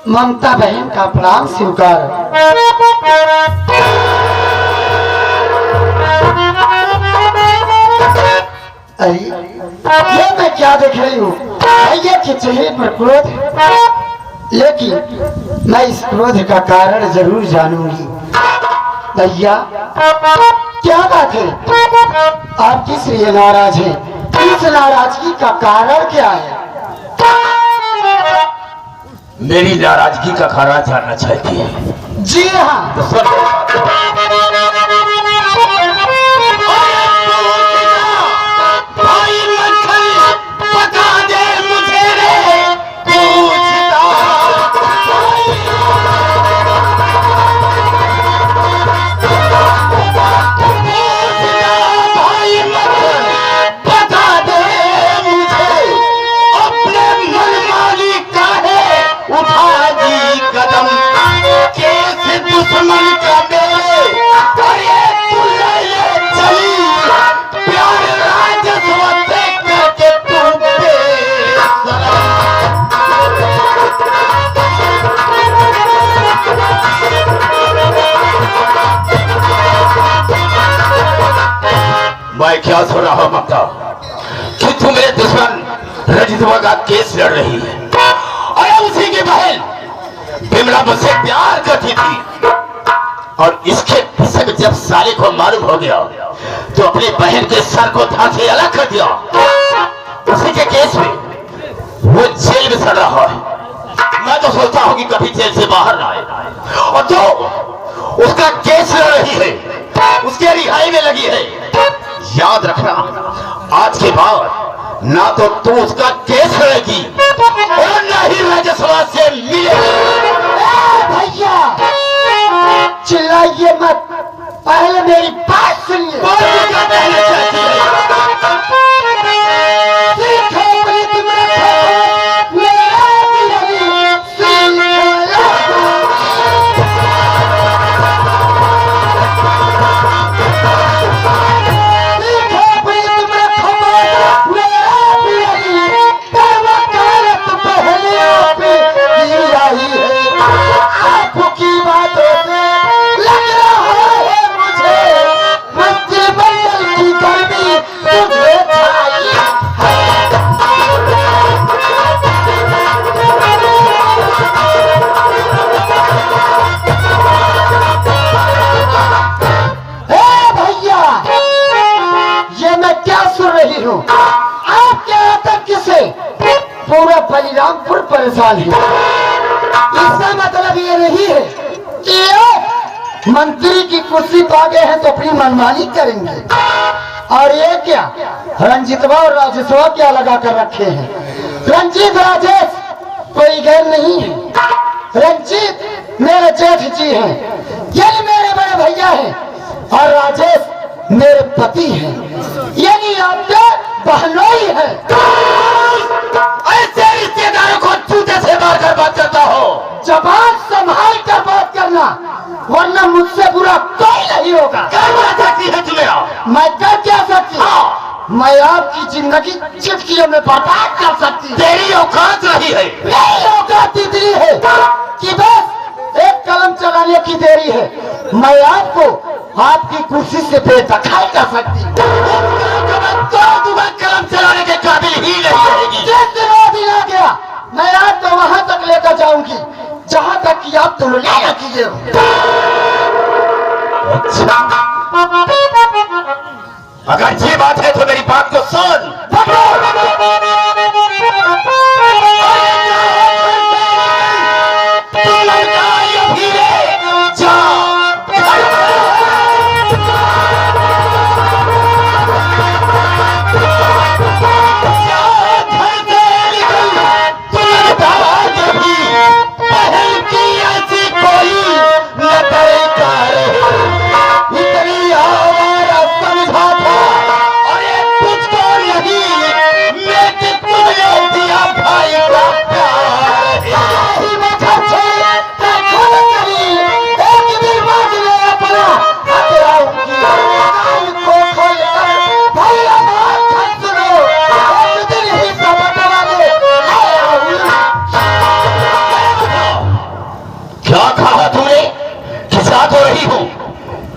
ममता बहन का प्रणाम स्वीकार। अरे ये मैं क्या देख रही हूँ? भैया के चेहरे पर क्रोध, लेकिन मैं इस क्रोध का कारण जरूर जानूंगी। भैया क्या बात है? आप किस लिए नाराज हैं? इस नाराजगी का कारण क्या है? मेरी नाराजगी का कारण जानना चाहती है? जी हाँ। तो सुन। मैं क्या सुन रहा हूं ममता कि तू मेरे दुश्मन रजतवा का केस लड़ रही है। अरे उसी की बहन बिमला मुझसे प्यार करती थी और इसके पीछे जब साले को मालूम हो गया तो अपनी बहन के सर को धार से अलग कर दिया। उसी के केस में वो जेल में सड़ रहा है। मैं तो सोचता हूं कि कभी जेल से बाहर ना आए। और तो उसका केस लड़ रही है, उसके रिहाई में लगी है। याद रखना, आज के बाद ना तो तू उसका केस लड़ेगी और ना ही राजसभा से मिलेगी। भैया चिल्लाइए मत, पहले मेरी बात सुनिए। आपके आतंक से पूरा बलिरामपुर परेशान है। इसका मतलब ये नहीं है कि मंत्री की कुर्सी पा गए हैं तो अपनी मनमानी करेंगे। और ये क्या रंजीतवा और राजेशवा क्या लगा कर रखे हैं? रंजीत राजेश कोई गैर नहीं है। रंजीत मेरे जेठ जी हैं, यानी मेरे बड़े भैया हैं, और राजेश मेरे पति हैं, यानी आपके बहनोई है। ऐसे रिश्तेदारों को जूते से मारकर बात करता हो। जबान संभाल कर बात करना, वरना मुझसे बुरा कोई नहीं होगा। क्या कर सकती है तुम्हें? मैं कर क्या सकती हूँ? मैं आपकी जिंदगी चुटकियों में बर्बाद कर सकती हूँ। तेरी औकात रही है। मेरी औकात इतनी है कि बस एक कलम चलाने की देरी है, मैं आपको आपकी कुर्सी से बेदखल कर सकती हूँ। तो कलम चलाने के काबिल ही नहीं रहेगी। जिस दिन वो दिन आ गया, मैं आपको वहां तक लेकर जाऊंगी जहां तक कि आप तुलना न कीजिए। अच्छा, अगर ये बात है तो मेरी बात को सुन।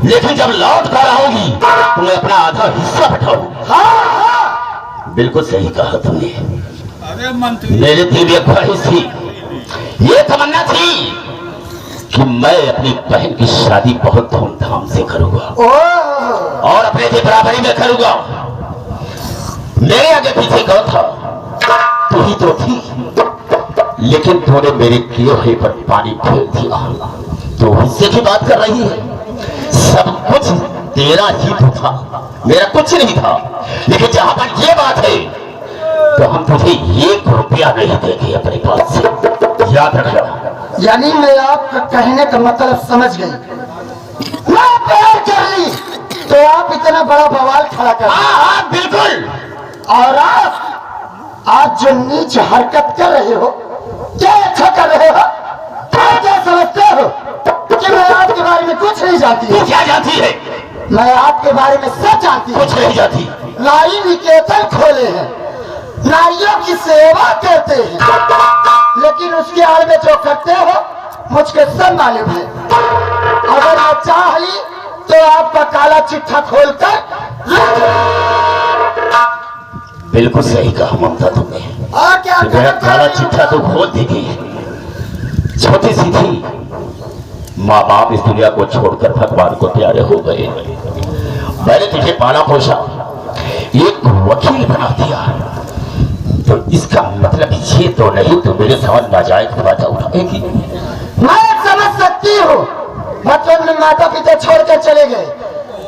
लेकिन जब लौट कर आओगी तो मैं अपना आधा हिस्सा बैठाऊँ। हाँ, बिल्कुल सही कहा तुमने। अरे मंत्री मेरे दिल में ख्वाहिश थी, ये तमन्ना थी कि मैं अपनी बहन की शादी बहुत धूमधाम से करूंगा ओह, और अपने के बराबरी में करूंगा। मेरे आगे पीछे कौन था? तू ही तो थी, लेकिन तूने मेरे किए हुए पर पानी फेर दिया। तो हिस्से की बात कर रही है, सब कुछ तेरा ही तो था, मेरा कुछ नहीं था। लेकिन जहां पर ये बात है तो हम तुझे 1 रुपया नहीं देंगे अपने पास से, याद रखना। यानी मैं आपका कहने का मतलब समझ गई। मैं प्यार कर ली तो आप इतना बड़ा बवाल खड़ा कर, हाँ बिल्कुल। और आप जो नीच हरकत कर रहे हो, क्या अच्छा कर रहे हो? आप क्या समझते हो कि मैं आपके बारे में कुछ नहीं जानती तू हूँ? क्या जानती है? मैं आपके बारे में सब जानती हूँ। कुछ नहीं जानती। नारी निकेतन खोले हैं, नारियों की सेवा करते हैं, लेकिन उसके आड़ में जो करते हो मुझको सब मालूम है। अगर मैं चाह ली तो आपका काला चिट्ठा खोलकर बिल्कुल सही कहा ममता तुमने। और क्या कि मेरा करना काला चाह रही चिट्ठा तो खोल देगी। छोटी सी थी, माँ बाप इस दुनिया को छोड़कर भगवान को प्यारे हो गए। मैंने तुझे पाला पोसा, एक वकील बना दिया, तो इसका मतलब ये तो नहीं तो मेरे सवाल नाजायज फायदा उठाएगी। मैं समझ सकती हूँ, बचपन में माता पिता छोड़कर चले गए,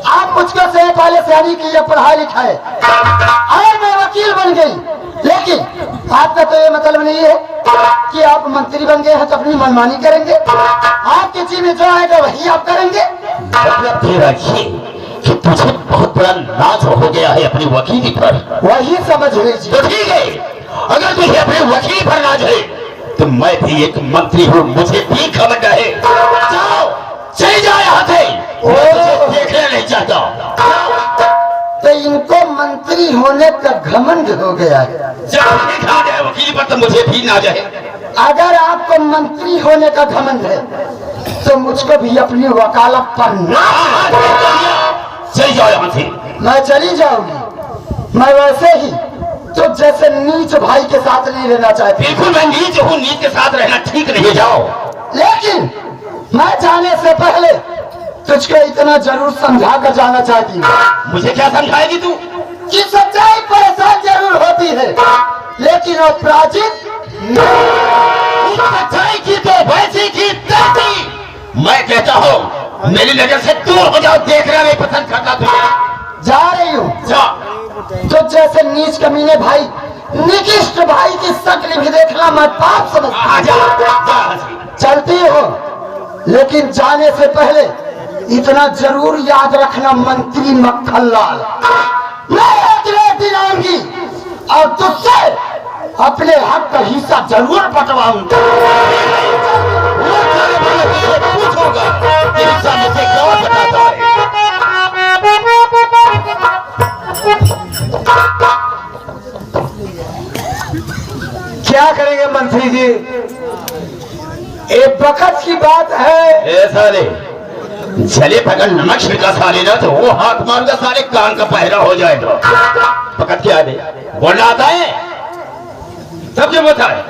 आप मुझको से पहले शादी की है, पढ़ाई लिखाए और मैं वकील बन गई। लेकिन आपका तो ये मतलब नहीं है कि आप मंत्री बन गए हैं तो अपनी मनमानी करेंगे। आपके जी में जो आएगा वही आप करेंगे। मतलब तेरा ये कि तुझे बहुत बड़ा नाच हो गया है अपनी वकीली पर। वही समझ लीजिए। तो ठीक है, अगर तुझे अपने वकील पर नाज है तो मैं भी एक मंत्री हूँ, मुझे भी घमंड है। जाओ, चले जाओ यहाँ से, मैं तुझे देखना नहीं चाहता। तो इनको मंत्री होने का घमंड हो गया है। जब भी खा जाए वकील पर तो मुझे भी नाज है। अगर आपको मंत्री होने का घमंड है तो मुझको भी अपनी वकालत पर चले जाओ यहाँ से। मैं चली जाऊंगी। मैं वैसे ही तो जैसे नीच भाई के साथ नहीं रहना चाहती, बिल्कुल मैं नीच हूँ, नीच के साथ रहना ठीक नहीं। जाओ। लेकिन मैं जाने से पहले तुझको इतना जरूर समझा कर जाना चाहती हूँ मुझे क्या समझाएगी तू? कि सच्चाई परेशान जरूर होती है, लेकिन अपराजित उस सच्चाई की तो वैसी की तैसी। मैं कहता हूँ मेरी नजर से दूर हो जाओ, देखना नहीं पसंद करता तुझे। जा रही हूँ। जा। तो जैसे नीच कमीने भाई निकृष्ट भाई की शक्ल भी देखना मैं पाप समझता जा, हूँ। चलती हो, लेकिन जाने से पहले इतना जरूर याद रखना मंत्री मक्खनलाल, मैं एक दिन आऊंगी और तुझसे अपने हक का हिस्सा जरूर बंटवाऊंगा। पूछूंगा कि हिस्सा मुझे कौन बताता है। क्या करेंगे मंत्री जी, एक वक्त की बात है। ए साले, चले पकड़ नमक छिड़का साले ना तो वो हाथ मारगा साले कान का पहरा हो जाएगा। पकड़ क्या है बोलना आता है तब जब होता है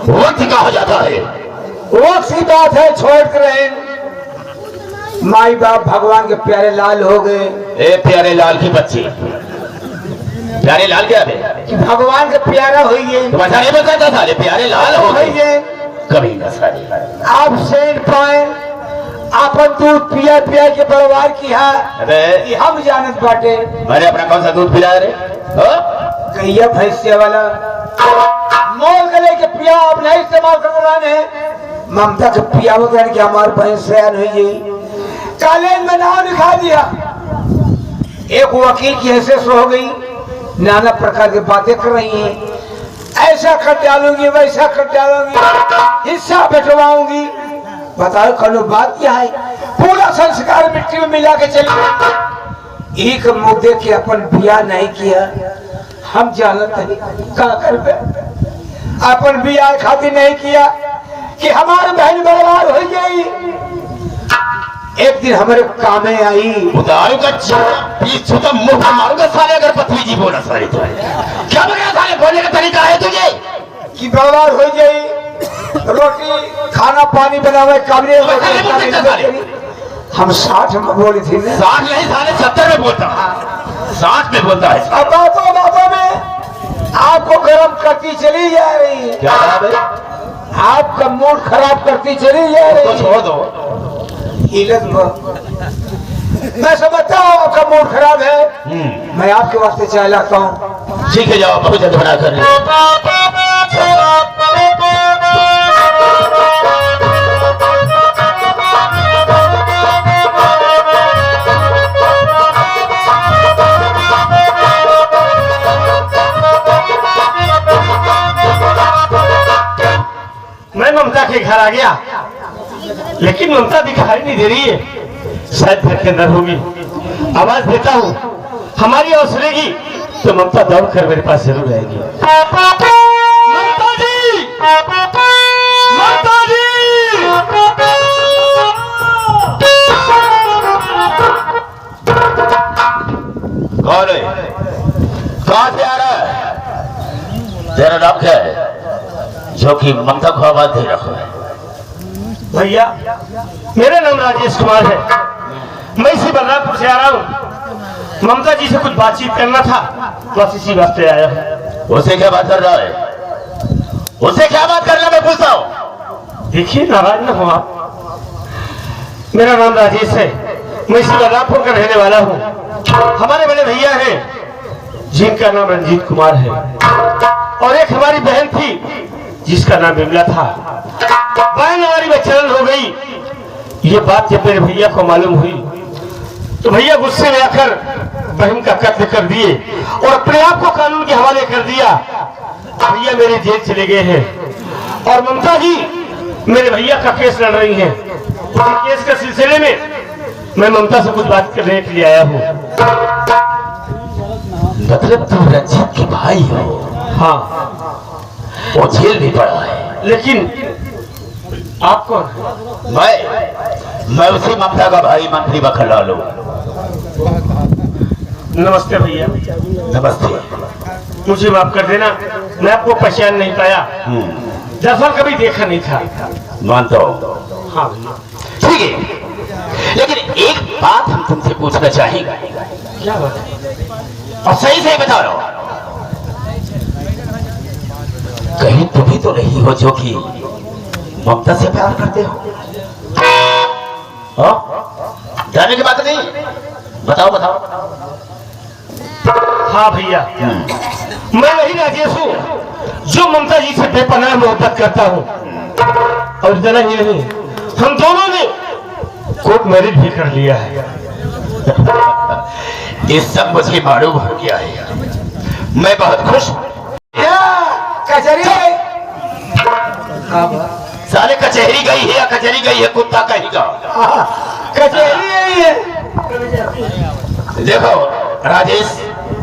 वक्त का हो जाता है। वो सी बात है, छोड़ कर रहे माई बाप भगवान के प्यारे लाल हो गए। ए प्यारे लाल की बच्ची, प्यारे लाल क्या है कि भगवान के प्यारा होइए, तुम ऐसा नहीं बताता साले प्यारे लाल हो गए होइए। कभी ना साले। आप सेंट पाए आपन दूध पिया पिया के बर्बाद किया, अबे ये हम जानत बाटे। मैंने अपना कौन सा दूध पिलाया रे? कहिया भैंसिया वाला मोल गले के पिया आप नहीं इस्तेमाल कर रहे हैं। ममता के पिया वो कि हमारे भैंस सयान हुई, कॉलेज में नाम लिखा दिया। एक वकील की हैसियत हो गई, नाना प्रकार की बातें कर रही हैं, ऐसा कर डालूंगी वैसा कर डालूंगी, हिस्सा बैठवाऊंगी। बताओ कलो बात क्या है? पूरा संस्कार मिट्टी में मिला के चली। एक मुद्दे के अपन बिया नहीं किया, हम जानते हैं क्या करबे। अपन बिया खातिर नहीं किया कि हमारे बहन बर्बाद हो गई। एक दिन हमारे काम में आई। उदारू का बीच छूटा मुंह में मारूंगा साले अगर पत्नी जी बोला साले तो क्या बगैर साले बोलने का तरीका है तुझे कि बर्बाद हो जाई रोटी खाना पानी बनावे काबरे हम 60 में बोली थी ना 60 नहीं साले 70 में बोलता 60 में बोलता है अब बातों में आपको गर्म करती चली जा रही। क्या है आपका मूड खराब करती चली जा रही। तो छोड़ दो मैं समझता हूँ आपका मूड खराब है। मैं आपके वास्ते चाय लाता हूँ। ठीक है जाओ बहुत जल्द बना कर मैं ममता के घर आ गया लेकिन ममता दिखाई नहीं दे रही है। शायद घर के अंदर होगी। आवाज देता हूँ हमारी आवाज सुनेगी तो ममता दौड़ कर मेरे पास जरूर आएगी। ममता जी ममता जी कौन है कहाँ से आ रहा है तेरा नाम क्या है जो कि ममता को आवाज दे रहा है भैया मेरा नाम राजेश कुमार है। मैं इसी बलरामपुर से आ रहा हूँ। ममता जी से कुछ बातचीत करना था बस इसी वास्ते आया हूँ। उसे क्या बात कर रहा है उसे क्या बात करना मैं पूछता हूँ देखिए नाराज न हो आप। मेरा नाम राजेश है। मैं इसी बलरामपुर का रहने वाला हूँ। हमारे बड़े भैया हैं जिनका नाम रंजीत कुमार है और एक हमारी बहन थी जिसका नाम बिमला था। बहन हमारी बच्चन हो गई। ये बात जब मेरे भैया को मालूम हुई तो भैया गुस्से में आकर बहन का कत्ल कर दिए और अपने आप को कानून के हवाले कर दिया। भैया मेरे जेल चले गए हैं और ममता जी मेरे भैया का केस लड़ रही हैं। उसी केस के सिलसिले में मैं ममता से कुछ बात करने के लिए आया हूँ। मतलब तुम रंजीत के भाई हो हाँ वो जेल भी पड़ा है लेकिन आप कौन है? मैं उसी ममता का भाई मंत्री बखरलाल हूँ। नमस्ते भैया। नमस्ते मुझे माफ कर देना मैं आपको पहचान नहीं पाया। दरअसल कभी देखा नहीं था। मानता हूँ हाँ भैया ठीक है लेकिन एक बात हम तुमसे पूछना चाहेंगे क्या बात है? और सही सही बता रहा हूँ कहीं तुम ही तो नहीं हो जो कि ममता से प्यार करते हो डरने की बात नहीं बताओ बताओ हाँ भैया मैं वही राजेश हूँ जो ममता जी से बेपनाह मोहब्बत करता हूँ और इतना ही नहीं हम दोनों ने कोर्ट मैरिज भी कर लिया है। ये सब मुझे मालूम हो गया है मैं बहुत खुश हूँ कचहरी साले कचहरी गई है या कचहरी गई है कुत्ता कहेगा कचहरी यही है। देखो राजेश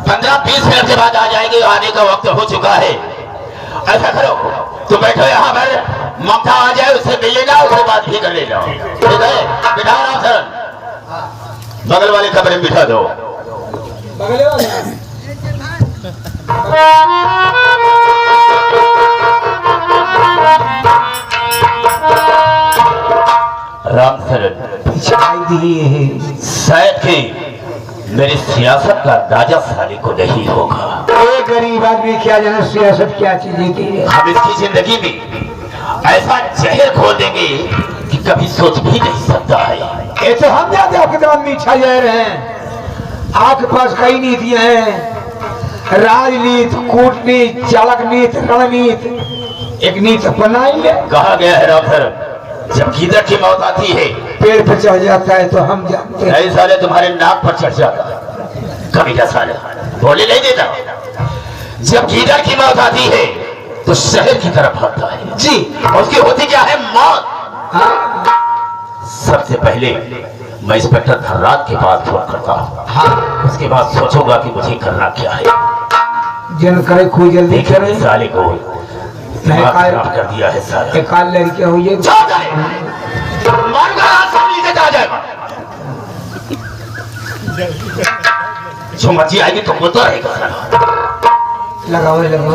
15-20 मिनट के बाद आ जाएगी। आने का वक्त हो चुका है। ऐसा करो तुम बैठो यहाँ पर ममता आ जाए उससे मिल लेना उसके बाद भी कर लेना ठीक है। बिठाओ राम शरण बगल वाले कमरे में बिठा दो। राम शरण शायद कि मेरी सियासत का अंदाजा साले को नहीं होगा। एक गरीब आदमी क्या जाने सियासत क्या चीज है। हम इसकी जिंदगी में ऐसा जहर खोल देंगे कि कभी सोच भी नहीं सकता है। ये तो हम जानते आपके दिमाग में मीठा जहर है। आपके पास कई नीतियां हैं राजनीति कूटनीति चालक नीति रणनीति एक नीति अपनाई है। कहा गया है राम शरण जब गीदड़ की मौत आती है पेड़ पर चढ़ जाता है तो हम जानते हैं। नहीं साले तुम्हारे नाक पर चढ़ जाता कभी का साले बोले नहीं देता। जब गीदड़ की मौत आती है तो शहर की तरफ भागता है जी उसकी होती क्या है मौत। हाँ सबसे पहले मैं इंस्पेक्टर धर्रात के पास फोन करता हूँ। हाँ उसके बाद सोचूंगा कि मुझे करना क्या है। जन करे कोई जल्दी करे साले को नहीं खराब कर दिया है साले। एक लड़के हुई मारूंगा से जा जाएगा जो मर्जी आएगी तुमको तो रहेगा। लगाओ लगाओ।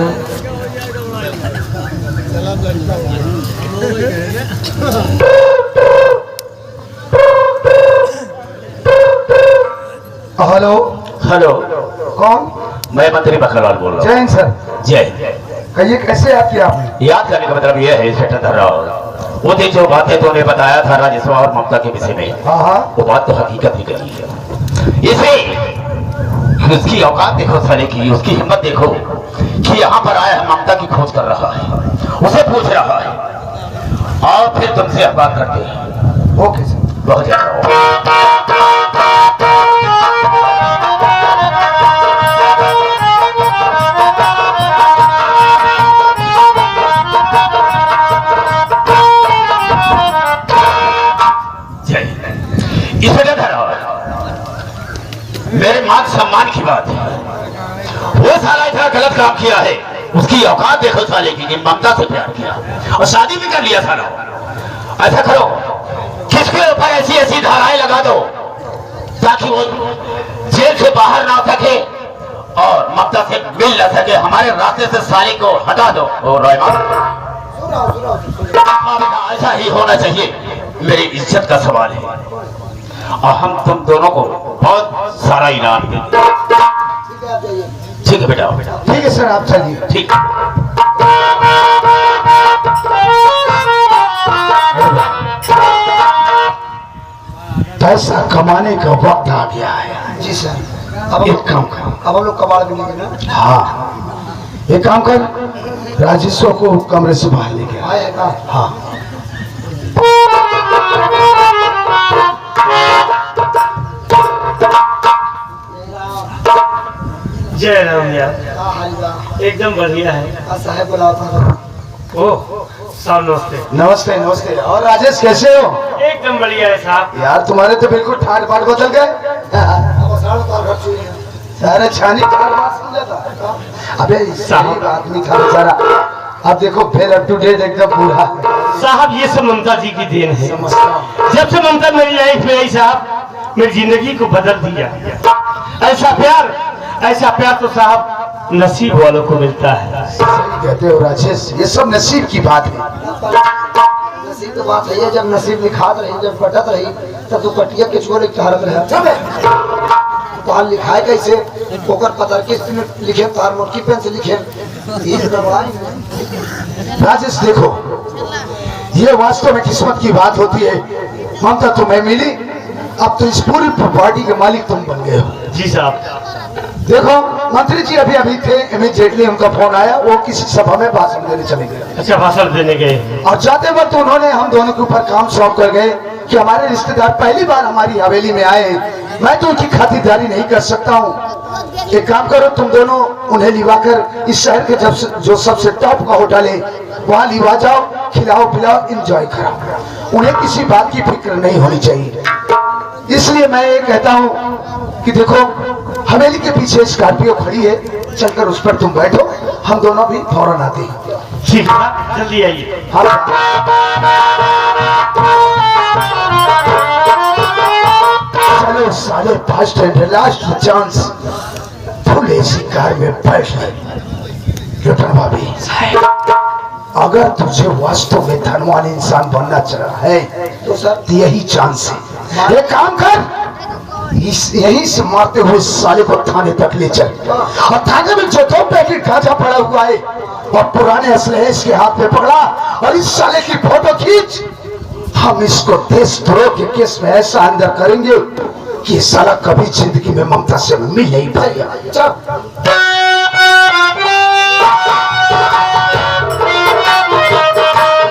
हेलो हेलो, कौन? मैं मंत्री बकरवाल बोल रहा जय हिंद सर। हूँ। जय। कहिए कैसे याद किया आपने? याद करने का मतलब यह है इंस्पेक्टर धर्राव, वो थी जो बातें तूने बताया था राजस्व और ममता के विषय में, हाँ हाँ वो बात तो हकीकत ही कही है। इसे उसकी औकात देखो साले की, उसकी हिम्मत देखो कि यहाँ पर आया है, ममता की खोज कर रहा है, उसे पूछ रहा है और फिर तुमसे बात करते हैं। Okay sir. बहुत ज्यादा मेरे मान सम्मान की बात है, वो साला इतना गलत काम किया है, उसकी औकात देखो साले की, कि ममता से प्यार किया और शादी भी कर लिया साला। ऐसा करो, किसके ऊपर ऐसी ऐसी धाराएं लगा दो ताकि वो जेल से बाहर ना सके और ममता से मिल न सके, हमारे रास्ते से साले को हटा दो। और ऐसा ही होना चाहिए, मेरी इज्जत का सवाल है और हम तुम दोनों को बहुत सारा इनाम देंगे। ठीक है बेटा, ठीक है सर, आप चलिए। ठीक। पैसा कमाने का वक्त आ गया है। जी सर। अब एक काम कर, अब हम लोग कबाड़ मिलेंगे ना? हाँ एक काम कर, राजस्व को कमरे से बाहर लेके आ। आएगा। हाँ जय राम यार, एकदम बढ़िया है। साहब बुलाओ था। ओह साहब नमस्ते। नमस्ते नमस्ते। और राजेश कैसे हो? एकदम बढ़िया है साहब। यार तुम्हारे तो बिल्कुल ठाट बाट बदल गए। सारे छानी ठाट बाट समझा था। अबे साहब आदमी था बेचारा, अब देखो फिर अप टू डेट एकदम बूढ़ा। साहब ये सब ममता जी की देन है। जब से ममता मेरी लाइफ में आई साहब, मेरी जिंदगी को बदल दिया। ऐसा प्यार तो साहब नसीब वालों को मिलता है। सही कहते हो राजेश, ये सब नसीब की बात है। नसीब तो बात है, जब नसीब लिखात रही, जब कटत रही, तब तो कटिया के छोरे भारत रहे। तो लिखाए कैसे ओकर पता किस्त में लिखे, तार मोटी पेन से लिखे। राजेश देखो, ये वास्तव में किस्मत की बात होती है। ममता तुम्हें मिली, अब तो इस पूरी प्रॉपर्टी के मालिक तुम बन गए हो। जी साहब। देखो मंत्री जी अभी अभी थे, इमीडिएटली उनका फोन आया, वो किसी सभा में भाषण देने चले गए। अच्छा, भाषण देने गए और जाते वक्त उन्होंने हम दोनों के ऊपर काम सौंप कर गए कि हमारे रिश्तेदार पहली बार हमारी हवेली में आए, मैं तो उनकी खातिरदारी नहीं कर सकता हूँ। एक काम करो, तुम दोनों उन्हें लिवाकर इस शहर के जो सबसे टॉप का होटल है वहाँ लिवा जाओ, खिलाओ पिलाओ, एंजॉय कराओ। उन्हें किसी बात की फिक्र नहीं होनी चाहिए। इसलिए मैं ये कहता हूँ कि देखो हवेली के पीछे स्कॉर्पियो खड़ी है, चलकर उस पर तुम बैठो, हम दोनों भी फौरन आते हैं। ठीक है, जल्दी आइए। हाँ। चलो साले first and last chance, full AC car में बैठ ले। भाभी अगर तुझे वास्तव में धनवान इंसान बनना चाह है तो सर यही चांस है। एक काम कर, यहीं से मारते हुए साले को थाने तक ले चल, और थाने में जो 2 पैकेट गांजा पड़ा हुआ है और पुराने असलहे इसके हाथ में पकड़ा और इस साले की फोटो खींच। हम इसको देशद्रोह के केस में ऐसा अंदर करेंगे कि साला कभी जिंदगी में ममता से मिल नहीं पाएगा।